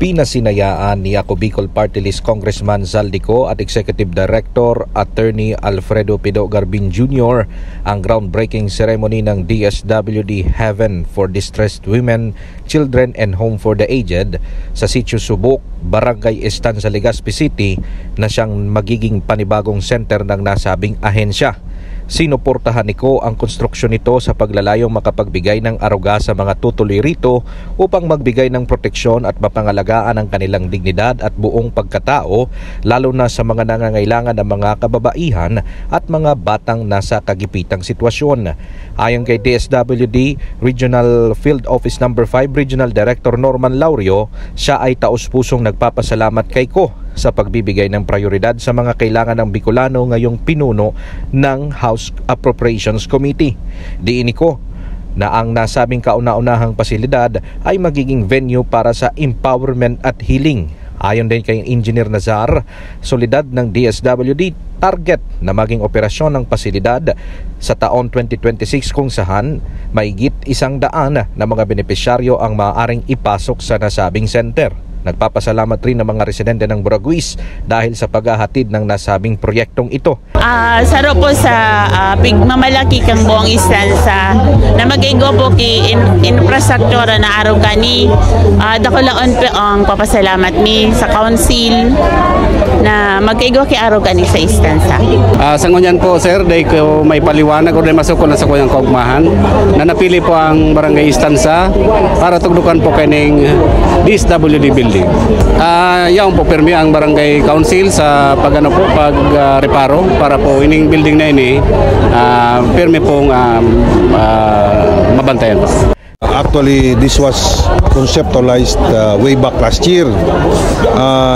Pinasinayaan ni Ako Bicol Party List Congressman Zaldico at Executive Director Attorney Alfredo Pido Garbin Jr. ang groundbreaking ceremony ng DSWD Heaven for Distressed Women, Children and Home for the Aged sa Sitio Subok, Barangay Estancia, Legazpi City na siyang magiging panibagong center ng nasabing ahensya. Sinuportahan ni Ko ang konstruksyon nito sa paglalayong makapagbigay ng aruga sa mga tutuloy rito upang magbigay ng proteksyon at mapangalagaan ang kanilang dignidad at buong pagkatao, lalo na sa mga nangangailangan ng mga kababaihan at mga batang nasa kagipitang sitwasyon. Ayon kay DSWD Regional Field Office No. 5 Regional Director Norman Laurio, siya ay taos-pusong nagpapasalamat kay Ko sa pagbibigay ng prioridad sa mga kailangan ng Bicolano ngayong pinuno ng House Appropriations Committee. Diin ko na ang nasabing kauna-unahang pasilidad ay magiging venue para sa empowerment at healing. Ayon din kay Engineer Nazar, solidad ng DSWD target na maging operasyon ng pasilidad sa taon 2026 kung saan mahigit 100 na mga benepisyaryo ang maaaring ipasok sa nasabing center. Nagpapasalamat rin ng mga residente ng Buraguis dahil sa paghahatid ng nasabing proyektong ito. Saro po sa pigmamalaki kang buong istansa na mag-igo po ki infrastruktura na araw kani. Dako laon po ang papasalamat mi sa council na mag-igo ki araw kani sa istansa. Sa ngunyan po sir, dahil ko may paliwanag o dahil masuk ko na sa kuyang kaugmahan na napili po ang barangay istansa para tugdukan po kaning DSWD building. Yaon po permi ang barangay council sa pag-reparo para po ining building na ini permi pong mabantayan po. Actually, this was conceptualized way back last year.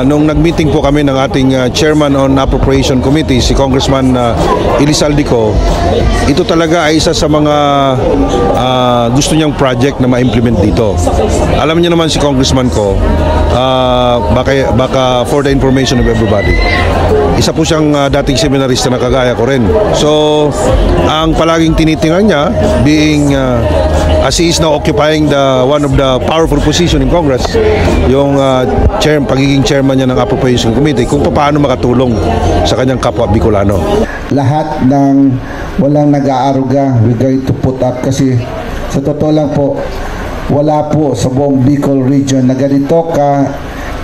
Nung nag-meeting po kami ng ating Chairman on Appropriation Committee, si Congressman Zaldico, ito talaga ay isa sa mga gusto niyang project na ma-implement dito. Alam niyo naman si Congressman ko, baka for the information of everybody, isa po siyang dating seminarista na kagaya ko rin. So, ang palaging tinitingnan niya, being as he is now occupying one of the powerful position in Congress, yung pagiging chairman niya ng Appropriation Committee, kung paano makatulong sa kanyang kapwa Bicolano. Lahat ng walang nag-aaruga, we're going to put up kasi sa totoo lang po, wala po sa buong Bicol region na ganito ka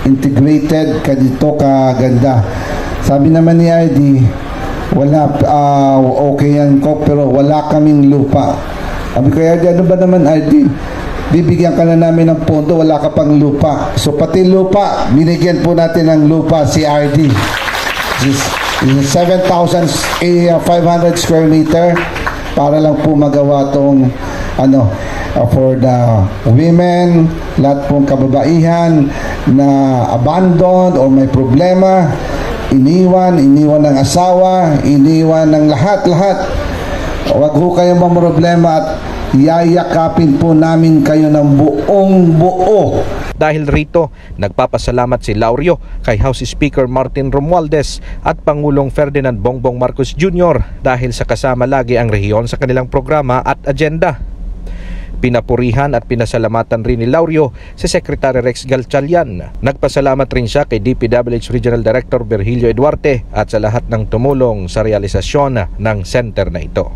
integrated, ganito ka ganda. Sabi naman ni ID, wala, okay yan ko, pero wala kaming lupa. Sabi ko, ano ba naman ID? Bibigyan ka na namin ng pondo, wala ka pang lupa. So pati lupa, binigyan po natin ng lupa si RD. 7,500 square meter para lang po magawa tong for the women, lahat pong kababaihan na abandoned o may problema, iniwan ng asawa, iniwan ng lahat. Huwag ho kayong mamroblema at yayakapin po namin kayo ng buong buo. Dahil rito, nagpapasalamat si Laurio kay House Speaker Martin Romualdez at Pangulong Ferdinand Bongbong Marcos Jr. dahil sa kasama lagi ang rehiyon sa kanilang programa at agenda. Pinapurihan at pinasalamatan rin ni Laurio si Secretary Rex Galchalian. Nagpasalamat rin siya kay DPWH Regional Director Virgilio Eduarte at sa lahat ng tumulong sa realisasyon ng center na ito.